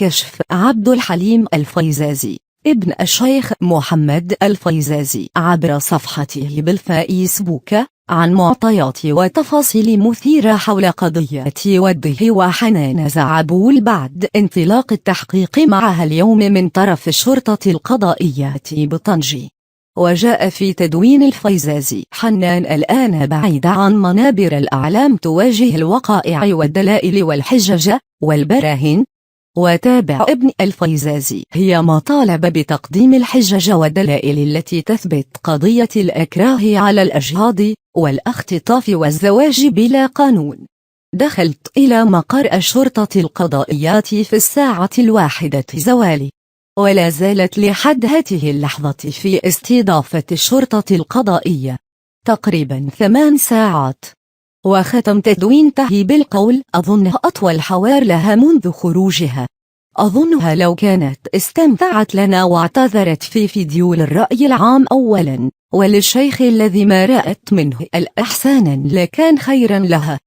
كشف عبد الحليم الفيزازي ابن الشيخ محمد الفيزازي عبر صفحته بالفيسبوك عن معطيات وتفاصيل مثيرة حول قضية وده وحنان زعبول بعد انطلاق التحقيق معها اليوم من طرف الشرطة القضائية بطنجة. وجاء في تدوين الفيزازي: حنان الآن بعيدة عن منابر الأعلام تواجه الوقائع والدلائل والحجج والبراهين. وتابع ابن الفيزازي: هي ما طالب بتقديم الحجج والدلائل التي تثبت قضية الإكراه على الأجهاض والاختطاف والزواج بلا قانون. دخلت إلى مقر الشرطة القضائية في الساعة 1 زوال، ولا زالت لحد هذه اللحظة في استضافة الشرطة القضائية تقريبا 8 ساعات. وختم تدوينته بالقول: أظنها أطول حوار لها منذ خروجها. أظنها لو كانت استمتعت لنا واعتذرت في فيديو للرأي العام أولا وللشيخ الذي ما رأت منه الإحسان لكان خيرا لها.